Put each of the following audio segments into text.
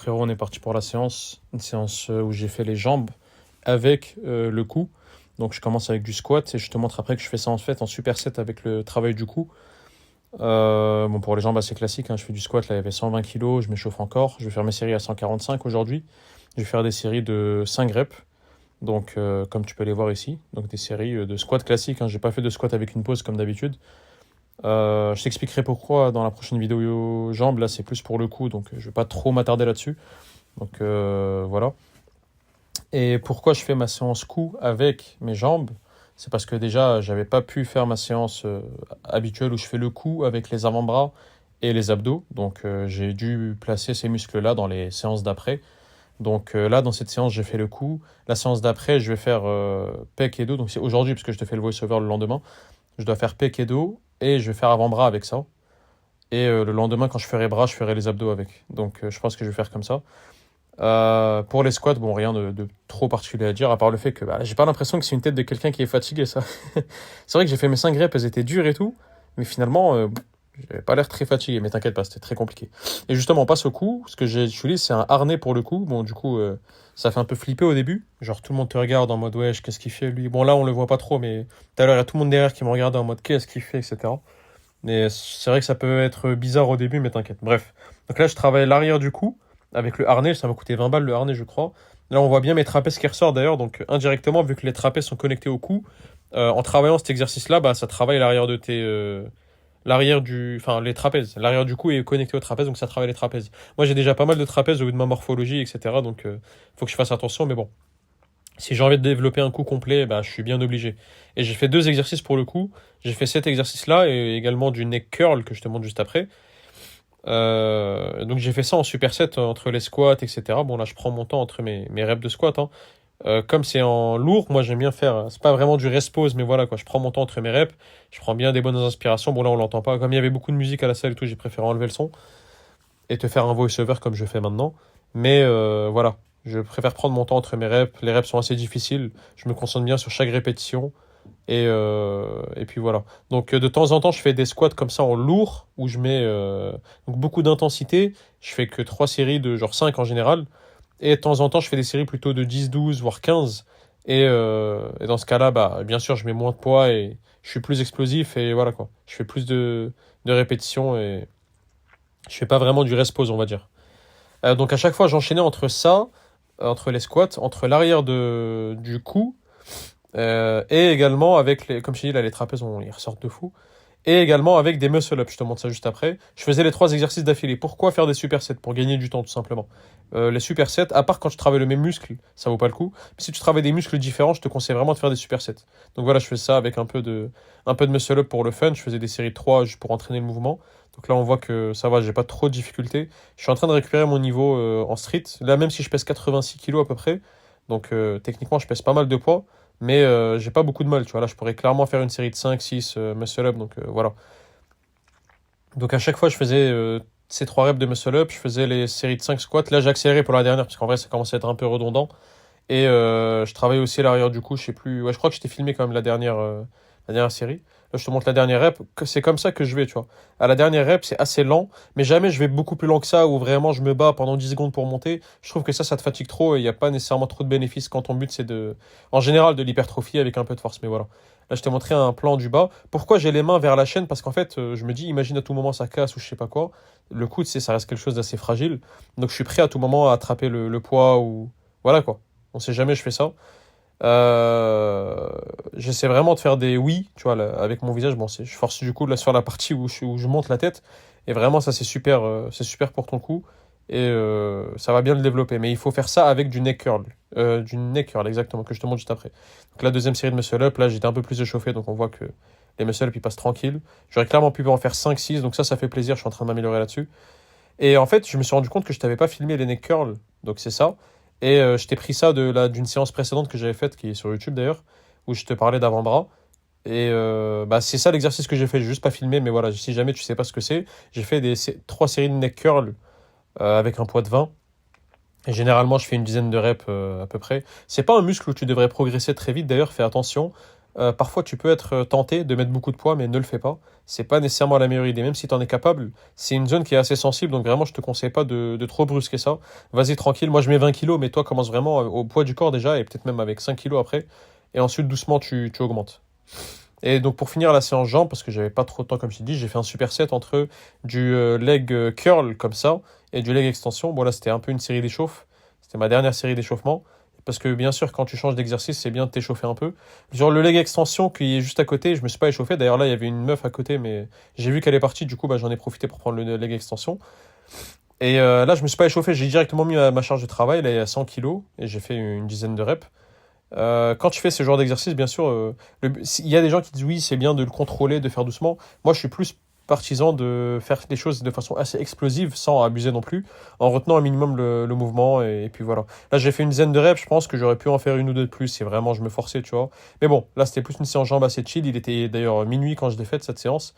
frérot, on est parti pour la séance. Une séance où j'ai fait les jambes avec le cou. Donc je commence avec du squat et je te montre après que je fais ça en fait en superset avec le travail du cou. Bon, pour les jambes assez classique, hein, je fais du squat, là il y avait 120 kilos, je m'échauffe encore. Je vais faire mes séries à 145 aujourd'hui. Je vais faire des séries de 5 reps. Donc comme tu peux les voir ici, donc des séries de squat classique, hein. J'ai pas fait de squat avec une pause comme d'habitude. Je t'expliquerai pourquoi dans la prochaine vidéo jambes. Là, c'est plus pour le coup, donc je vais pas trop m'attarder là-dessus. Donc voilà. Et pourquoi je fais ma séance cou avec mes jambes? C'est parce que déjà, j'avais pas pu faire ma séance habituelle où je fais le cou avec les avant-bras et les abdos. Donc j'ai dû placer ces muscles-là dans les séances d'après. Donc là, dans cette séance, j'ai fait le cou. La séance d'après, je vais faire pec et dos. Donc c'est aujourd'hui, parce que je te fais le voice-over le lendemain. Je dois faire pec et dos et je vais faire avant-bras avec ça. Et le lendemain, quand je ferai bras, je ferai les abdos avec. Donc je pense que je vais faire comme ça. Pour les squats, bon, rien de trop particulier à dire, à part le fait que j'ai pas l'impression que c'est une tête de quelqu'un qui est fatigué, ça. C'est vrai que j'ai fait mes 5 reps, elles étaient dures et tout, mais finalement, j'avais pas l'air très fatigué, mais t'inquiète pas, c'était très compliqué. Et justement, on passe au cou, ce que j'utilise, c'est un harnais pour le cou. Bon, du coup, ça fait un peu flipper au début, genre tout le monde te regarde en mode, wesh, qu'est-ce qu'il fait lui? Bon, là, on le voit pas trop, mais tout à l'heure, il y a tout le monde derrière qui me regardait en mode, qu'est-ce qu'il fait, etc. Mais c'est vrai que ça peut être bizarre au début, mais t'inquiète. Bref. Donc là, je travaille l'arrière du cou avec le harnais. Ça m'a coûté 20 balles le harnais, je crois. Là, on voit bien mes trapèzes qui ressortent d'ailleurs. Donc indirectement, vu que les trapèzes sont connectés au cou, en travaillant cet exercice-là, ça travaille l'arrière de tes. Enfin, les trapèzes. L'arrière du cou est connecté au trapèze, donc ça travaille les trapèzes. Moi, j'ai déjà pas mal de trapèzes au vu de ma morphologie, etc. Donc, faut que je fasse attention, mais bon. Si j'ai envie de développer un coup complet, je suis bien obligé. Et j'ai fait 2 exercices pour le coup. J'ai fait cet exercice-là et également du neck curl que je te montre juste après. Donc j'ai fait ça en superset entre les squats, etc. Bon là je prends mon temps entre mes reps de squat, hein. Comme c'est en lourd, moi j'aime bien faire, c'est pas vraiment du rest pause, mais voilà quoi, je prends mon temps entre mes reps, je prends bien des bonnes inspirations. Bon là on l'entend pas, comme il y avait beaucoup de musique à la salle et tout, j'ai préféré enlever le son et te faire un voice-over comme je fais maintenant. Mais voilà, je préfère prendre mon temps entre mes reps. Les reps sont assez difficiles. Je me concentre bien sur chaque répétition. Et puis voilà. Donc de temps en temps, je fais des squats comme ça en lourd, où je mets donc beaucoup d'intensité. Je fais que 3 séries de genre 5 en général. Et de temps en temps, je fais des séries plutôt de 10, 12, voire 15. Et dans ce cas-là, bien sûr, je mets moins de poids et je suis plus explosif. Et voilà quoi. Je fais plus de répétitions et je fais pas vraiment du rest pause, on va dire. Donc à chaque fois, j'enchaînais entre ça, entre les squats, entre l'arrière du cou, et également avec les, comme je t'ai dit, là, les trapèzes, ils ressortent de fou. Et également avec des muscle-up, je te montre ça juste après. Je faisais les 3 exercices d'affilée. Pourquoi faire des supersets? Pour gagner du temps, tout simplement. Les supersets, à part quand tu travailles le même muscle, ça vaut pas le coup. Mais si tu travailles des muscles différents, je te conseille vraiment de faire des supersets. Donc voilà, je fais ça avec un peu de muscle-up pour le fun. Je faisais des séries de 3 juste pour entraîner le mouvement. Donc là, on voit que ça va, j'ai pas trop de difficultés. Je suis en train de récupérer mon niveau en street. Là, même si je pèse 86 kilos à peu près, donc techniquement, je pèse pas mal de poids. Mais j'ai pas beaucoup de mal, tu vois. Là, je pourrais clairement faire une série de 5, 6 muscle-up, donc voilà. Donc à chaque fois, je faisais ces 3 reps de muscle-up, je faisais les séries de 5 squats. Là, j'ai accéléré pour la dernière, parce qu'en vrai, ça commençait à être un peu redondant. Et je travaille aussi à l'arrière du cou, je sais plus. Ouais, je crois que je t'ai filmé quand même la dernière série. Là, je te montre la dernière rep. C'est comme ça que je vais, tu vois. À la dernière rep, c'est assez lent, mais jamais je vais beaucoup plus lent que ça, où vraiment je me bats pendant 10 secondes pour monter. Je trouve que ça te fatigue trop et il n'y a pas nécessairement trop de bénéfices quand ton but c'est en général, de l'hypertrophie avec un peu de force. Mais voilà. Là, je t'ai montré un plan du bas. Pourquoi j'ai les mains vers la chaîne? Parce qu'en fait, je me dis, imagine à tout moment ça casse ou je sais pas quoi. Le coude, ça reste quelque chose d'assez fragile. Donc je suis prêt à tout moment à attraper le poids ou. Voilà quoi. On sait jamais, je fais ça. J'essaie vraiment de faire des oui, tu vois, là, avec mon visage. Bon, je force du coup là sur la partie où je monte la tête. Et vraiment, ça, c'est super pour ton cou. Et ça va bien le développer. Mais il faut faire ça avec du neck curl. Du neck curl, exactement, que je te montre juste après. Donc la deuxième série de muscle up, là, j'étais un peu plus échauffé. Donc on voit que les muscle up, ils passent tranquille. J'aurais clairement pu en faire 5 6. Donc ça fait plaisir. Je suis en train de m'améliorer là-dessus. Et en fait, je me suis rendu compte que je t'avais pas filmé les neck curls. Donc c'est ça. Et je t'ai pris ça d'une séance précédente que j'avais faite, qui est sur YouTube d'ailleurs, où je te parlais d'avant-bras. Et c'est ça l'exercice que j'ai fait. J'ai juste pas filmé, mais voilà, si jamais tu sais pas ce que c'est, j'ai fait 3 séries de neck curl avec un poids de 20. Et généralement, je fais une dizaine de reps à peu près. C'est pas un muscle où tu devrais progresser très vite. D'ailleurs, fais attention. parfois tu peux être tenté de mettre beaucoup de poids, mais ne le fais pas. C'est pas nécessairement la meilleure idée, même si tu en es capable. C'est une zone qui est assez sensible, donc vraiment je te conseille pas de trop brusquer ça. Vas-y tranquille, moi je mets 20 kilos, mais toi commence vraiment au poids du corps déjà, et peut-être même avec 5 kilos après. Et ensuite doucement tu augmentes. Et donc pour finir la séance jambes, parce que j'avais pas trop de temps comme je t'ai dit, j'ai fait un superset entre du leg curl comme ça et du leg extension. Bon là c'était un peu une série d'échauffe. C'était ma dernière série d'échauffement. Parce que bien sûr quand tu changes d'exercice c'est bien de t'échauffer un peu. Genre le leg extension qui est juste à côté, je me suis pas échauffé. D'ailleurs là il y avait une meuf à côté mais j'ai vu qu'elle est partie. Du coup bah, j'en ai profité pour prendre le leg extension. Et là je me suis pas échauffé, j'ai directement mis ma charge de travail. Là il y a 100 kilos et j'ai fait une dizaine de reps. Quand tu fais ce genre d'exercice, bien sûr, il y a des gens qui disent oui, c'est bien de le contrôler, de faire doucement. Moi, je suis plus partisan de faire les choses de façon assez explosive, sans abuser non plus, en retenant un minimum le mouvement. Et puis voilà. Là, j'ai fait une dizaine de reps, je pense que j'aurais pu en faire une ou deux de plus si vraiment je me forçais, tu vois. Mais bon, là, c'était plus une séance jambes assez chill. Il était d'ailleurs minuit quand je l'ai faite, cette séance.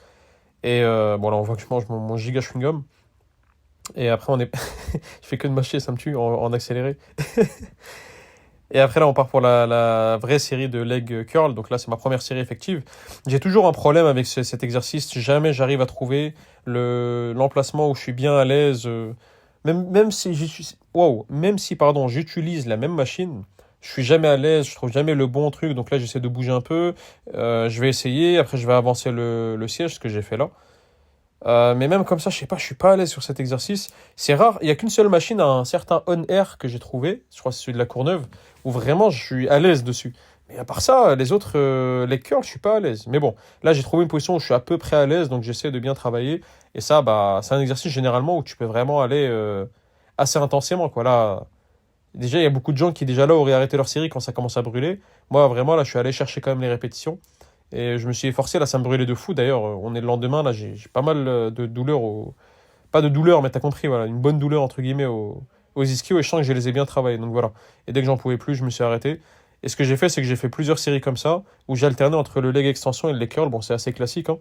Et bon, là, on voit que je mange mon giga chewing-gum. Et après, on est. Je fais que de mâcher, ça me tue en accéléré. Et après, là, on part pour la vraie série de leg curl. Donc là, c'est ma première série effective. J'ai toujours un problème avec cet exercice. Jamais j'arrive à trouver l'emplacement où je suis bien à l'aise. Même si même si, pardon, j'utilise la même machine, je suis jamais à l'aise. Je trouve jamais le bon truc. Donc là, j'essaie de bouger un peu. Je vais essayer. Après, je vais avancer le siège, ce que j'ai fait là. Mais même comme ça, je sais pas, je suis pas à l'aise sur cet exercice. C'est rare, il y a qu'une seule machine, un certain On Air que j'ai trouvé, je crois que c'est celui de la Courneuve, où vraiment je suis à l'aise dessus. Mais à part ça, les autres, les curls, je suis pas à l'aise. Mais bon, là j'ai trouvé une position où je suis à peu près à l'aise, donc j'essaie de bien travailler. Et ça, bah, c'est un exercice généralement où tu peux vraiment aller assez intensément, quoi. Là, déjà, il y a beaucoup de gens qui déjà là auraient arrêté leur série quand ça commence à brûler. Moi, vraiment, là, je suis allé chercher quand même les répétitions. Et je me suis efforcé, là, ça me brûlait de fou. D'ailleurs, on est le lendemain, là, j'ai pas mal de douleurs Pas de douleur, mais t'as compris, voilà, une bonne douleur, entre guillemets, aux ischios, et je sens que je les ai bien travaillés, donc voilà. Et dès que j'en pouvais plus, je me suis arrêté. Et ce que j'ai fait, c'est que j'ai fait plusieurs séries comme ça, où j'ai alterné entre le leg extension et le leg curl. Bon, c'est assez classique, hein.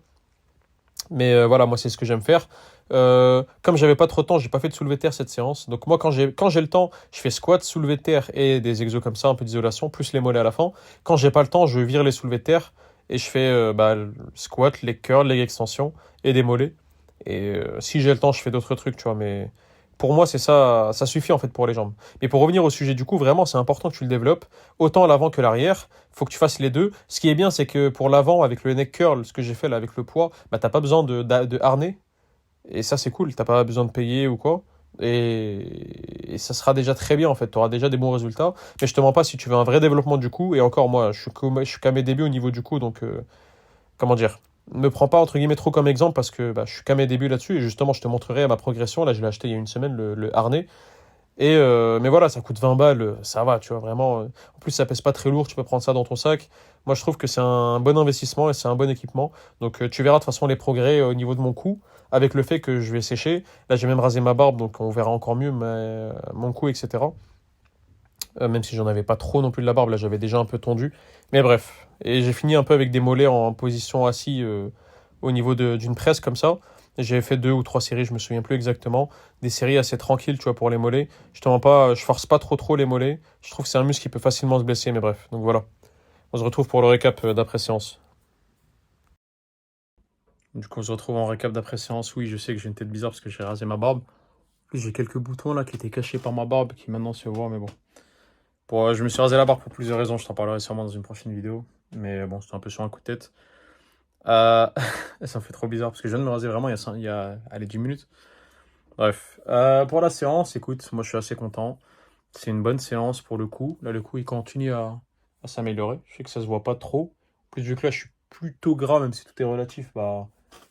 Mais voilà, moi, c'est ce que j'aime faire. Comme j'avais pas trop de temps, j'ai pas fait de soulevé de terre cette séance. Donc moi, quand j'ai le temps, je fais squat, soulevé de terre et des exos comme ça, un peu d'isolation, plus les mollets à la fin. Quand j'ai pas le temps, je vire les soulevés de terre et je fais bah, le squat, les curls, les extensions et des mollets. Et si j'ai le temps, je fais d'autres trucs, tu vois. Mais pour moi, c'est ça, ça suffit en fait pour les jambes. Mais pour revenir au sujet du coup, vraiment, c'est important que tu le développes, autant l'avant que l'arrière. Faut que tu fasses les deux. Ce qui est bien, c'est que pour l'avant, avec le neck curl, ce que j'ai fait là avec le poids, bah, t'as pas besoin de harnais. Et ça, c'est cool. T'as pas besoin de payer ou quoi. Et ça sera déjà très bien en fait. Tu auras déjà des bons résultats. Mais je te mens pas si tu veux un vrai développement du coup. Et encore, moi, je suis qu'à mes débuts au niveau du coup. Donc, comment dire? Me prends pas entre guillemets trop comme exemple parce que bah, je suis qu'à mes débuts là-dessus. Et justement, je te montrerai ma progression. Là, je l'ai acheté il y a une semaine, le harnais. Et mais voilà, ça coûte 20 balles, ça va, tu vois, vraiment. En plus, ça pèse pas très lourd, tu peux prendre ça dans ton sac. Moi, je trouve que c'est un bon investissement et c'est un bon équipement. Donc, tu verras de toute façon les progrès au niveau de mon cou, avec le fait que je vais sécher. Là, j'ai même rasé ma barbe, donc on verra encore mieux mon cou, etc. Même si j'en avais pas trop non plus de la barbe, là, j'avais déjà un peu tondu. Mais bref. Et j'ai fini un peu avec des mollets en position assis au niveau d'une presse comme ça. J'avais fait deux ou trois séries, je me souviens plus exactement. Des séries assez tranquilles, tu vois, pour les mollets. Je te mens pas, je force pas trop les mollets. Je trouve que c'est un muscle qui peut facilement se blesser, mais bref. Donc voilà. On se retrouve pour le récap d'après séance. Du coup, on se retrouve en récap d'après séance. Oui, je sais que j'ai une tête bizarre parce que j'ai rasé ma barbe. J'ai quelques boutons là qui étaient cachés par ma barbe qui maintenant se voient, mais bon. Je me suis rasé la barbe pour plusieurs raisons. Je t'en parlerai sûrement dans une prochaine vidéo. Mais bon, c'était un peu sur un coup de tête. Euh, Ça me fait trop bizarre parce que je viens de me raser vraiment allez, 10 minutes. Bref, pour la séance, écoute, moi je suis assez content. C'est une bonne séance pour le coup. Là, le coup, il continue à s'améliorer. Je sais que ça se voit pas trop. En plus, vu que là, je suis plutôt gras, même si tout est relatif, bah,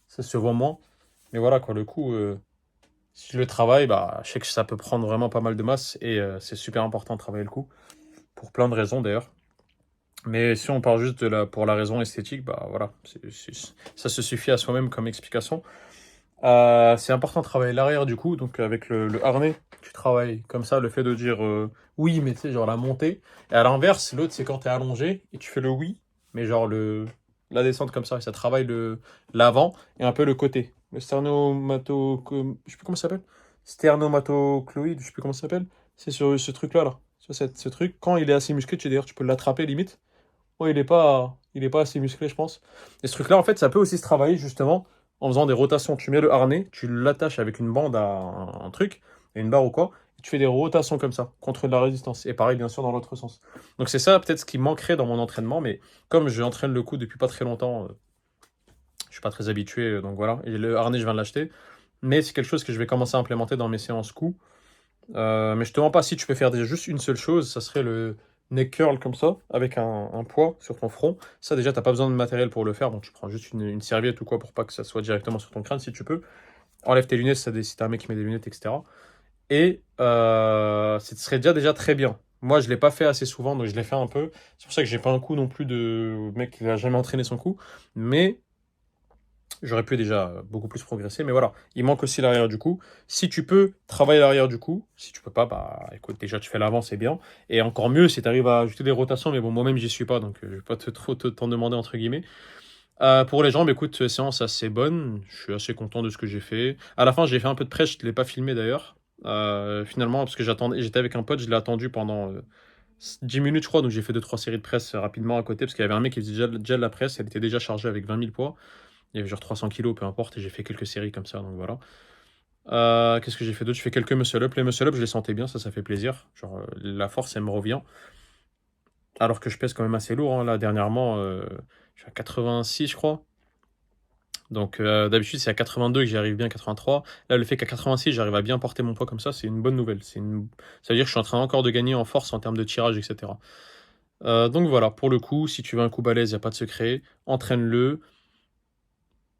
ça se voit moins. Mais voilà, quoi, le coup, si je le travaille, bah, je sais que ça peut prendre vraiment pas mal de masse et c'est super important de travailler le coup. Pour plein de raisons d'ailleurs. Mais si on part juste pour la raison esthétique, bah voilà, ça se suffit à soi-même comme explication. C'est important de travailler l'arrière du coup, donc avec le harnais, tu travailles comme ça, le fait de dire oui, mais tu sais, genre la montée. Et à l'inverse, l'autre, c'est quand tu es allongé et tu fais le oui, mais genre la descente comme ça, et ça travaille l'avant et un peu le côté. Le je sais plus comment ça s'appelle. Sternomatocloïde, je sais plus comment ça s'appelle. C'est sur ce truc-là, là. Ce truc, quand il est assez musclé, d'ailleurs, tu peux l'attraper limite. Ouais, il est pas assez musclé, je pense. Et ce truc-là, en fait, ça peut aussi se travailler justement en faisant des rotations. Tu mets le harnais, tu l'attaches avec une bande à un truc, à une barre ou quoi, et tu fais des rotations comme ça, contre de la résistance. Et pareil, bien sûr, dans l'autre sens. Donc c'est ça peut-être ce qui manquerait dans mon entraînement, mais comme j'entraîne le coup depuis pas très longtemps, je suis pas très habitué, donc voilà. Et le harnais, je viens de l'acheter. Mais c'est quelque chose que je vais commencer à implémenter dans mes séances coups. Mais je te mens pas, si tu peux faire déjà juste une seule chose, ça serait le neck curl comme ça, avec un poids sur ton front. Ça déjà, t'as pas besoin de matériel pour le faire, donc tu prends juste une serviette ou quoi pour pas que ça soit directement sur ton crâne si tu peux. Enlève tes lunettes si t'es un mec qui met des lunettes, etc. Et ce serait déjà très bien. Moi, je l'ai pas fait assez souvent, donc je l'ai fait un peu. C'est pour ça que j'ai pas un coup non plus de mec qui a jamais entraîné son coup. Mais j'aurais pu déjà beaucoup plus progresser, mais voilà. Il manque aussi l'arrière du cou. Si tu peux travailler l'arrière du cou, si tu peux pas, bah écoute, déjà tu fais l'avant, c'est bien. Et encore mieux si tu arrives à ajouter des rotations, mais bon, moi-même j'y suis pas, donc je vais pas t'en demander entre guillemets. Pour les jambes, écoute, séance assez bonne. Je suis assez content de ce que j'ai fait. À la fin, j'ai fait un peu de presse, je ne l'ai pas filmé d'ailleurs. Finalement, parce que j'étais avec un pote, je l'ai attendu pendant 10 minutes, je crois, donc j'ai fait deux trois séries de presse rapidement à côté, parce qu'il y avait un mec qui faisait déjà de la presse, elle était déjà chargée avec 20 000 poids. Il y avait genre 300 kilos, peu importe, et j'ai fait quelques séries comme ça, donc voilà. Qu'est-ce que j'ai fait d'autre? J'ai fait quelques muscle-up. Les muscle-up, je les sentais bien, ça fait plaisir. Genre, la force, elle me revient. Alors que je pèse quand même assez lourd, hein. Là, dernièrement, je suis à 86, je crois. Donc, d'habitude, c'est à 82 que j'y arrive bien, 83. Là, le fait qu'à 86, j'arrive à bien porter mon poids comme ça, c'est une bonne nouvelle. Ça veut dire que je suis en train encore de gagner en force en termes de tirage, etc. Donc voilà, pour le coup, si tu veux un coup balèze, il n'y a pas de secret. Entraîne-le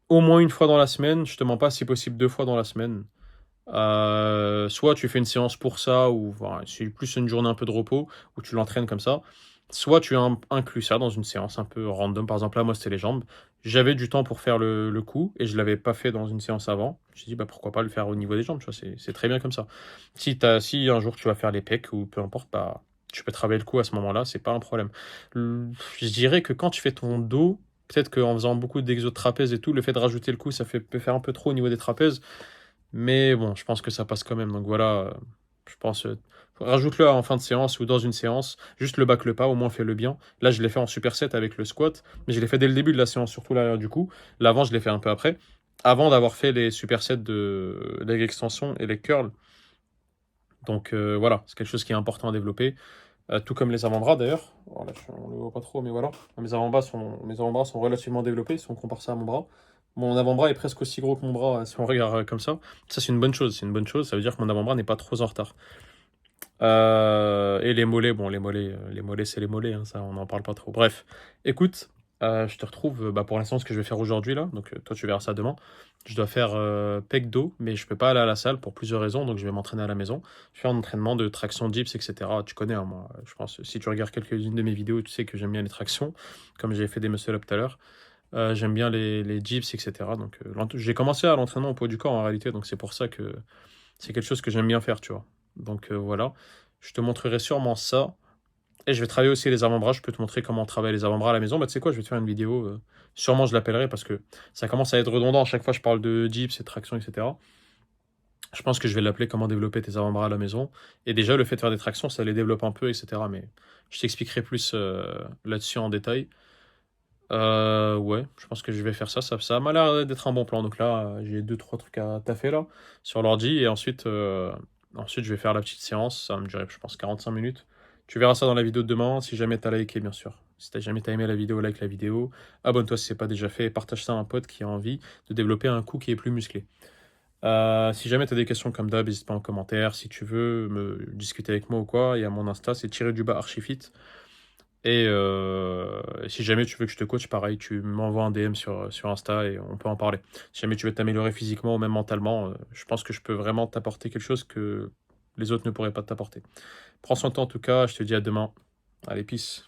au moins une fois dans la semaine. Je te mens pas, si possible deux fois dans la semaine. Soit tu fais une séance pour ça, ou voilà, c'est plus une journée un peu de repos, où tu l'entraînes comme ça. Soit tu inclus ça dans une séance un peu random. Par exemple, là, moi, c'était les jambes. J'avais du temps pour faire le coup, et je l'avais pas fait dans une séance avant. Je me suis dit, bah, pourquoi pas le faire au niveau des jambes, tu vois, c'est très bien comme ça. Si un jour tu vas faire les pecs, ou peu importe, bah, tu peux travailler le coup à ce moment-là, c'est pas un problème. Je dirais que quand tu fais ton dos, peut-être qu'en faisant beaucoup d'exos de trapèze et tout, le fait de rajouter le coup, peut faire un peu trop au niveau des trapèzes. Mais bon, je pense que ça passe quand même. Donc voilà, je pense, rajoute-le en fin de séance ou dans une séance. Juste le bac le pas, au moins fais-le bien. Là, je l'ai fait en superset avec le squat, mais je l'ai fait dès le début de la séance, surtout l'arrière du coup. L'avant, je l'ai fait un peu après, avant d'avoir fait les supersets de leg extension et les curls. Donc voilà, c'est quelque chose qui est important à développer. Tout comme les avant-bras d'ailleurs. Voilà, on le voit pas trop, mais voilà. Mes avant-bras sont relativement développés si on compare ça à mon bras. Mon avant-bras est presque aussi gros que mon bras si on regarde comme ça. Ça, c'est une bonne chose. C'est une bonne chose. Ça veut dire que mon avant-bras n'est pas trop en retard. Et les mollets, bon, les mollets, c'est les mollets, hein, ça, on n'en parle pas trop. Bref, écoute, je te retrouve bah, pour l'instant ce que je vais faire aujourd'hui là. Donc, toi, tu verras ça demain. Je dois faire pec dos, mais je peux pas aller à la salle pour plusieurs raisons, donc je vais m'entraîner à la maison. Je fais un entraînement de traction dips, etc. Tu connais, hein, moi, je pense, si tu regardes quelques-unes de mes vidéos, tu sais que j'aime bien les tractions, comme j'ai fait des muscle-up tout à l'heure. J'aime bien les dips, etc. Donc, j'ai commencé à l'entraînement au poids du corps en réalité, donc c'est pour ça que c'est quelque chose que j'aime bien faire, tu vois. Donc voilà, je te montrerai sûrement ça. Et je vais travailler aussi les avant-bras. Je peux te montrer comment on travaille les avant-bras à la maison. Bah, tu sais quoi, je vais te faire une vidéo. Sûrement, je l'appellerai parce que ça commence à être redondant. À chaque fois, je parle de dips et traction, etc. Je pense que je vais l'appeler comment développer tes avant-bras à la maison. Et déjà, le fait de faire des tractions, ça les développe un peu, etc. Mais je t'expliquerai plus là-dessus en détail. Ouais, je pense que je vais faire ça. Ça m'a l'air d'être un bon plan. Donc là, j'ai deux, trois trucs à taffer là sur l'ordi. Et ensuite, je vais faire la petite séance. Ça va me durer, je pense, 45 minutes. Tu verras ça dans la vidéo de demain. Si jamais t'as liké, bien sûr. Si jamais t'as aimé la vidéo, like la vidéo. Abonne-toi si c'est pas déjà fait. Et partage ça à un pote qui a envie de développer un cou qui est plus musclé. Si jamais t'as des questions comme d'hab, n'hésite pas en commentaire. Si tu veux me discuter avec moi ou quoi, il y a mon Insta, c'est _archifit. Et si jamais tu veux que je te coach, pareil, tu m'envoies un DM sur Insta et on peut en parler. Si jamais tu veux t'améliorer physiquement ou même mentalement, je pense que je peux vraiment t'apporter quelque chose que les autres ne pourraient pas t'apporter. Prends soin de toi en tout cas, je te dis à demain. Allez, peace.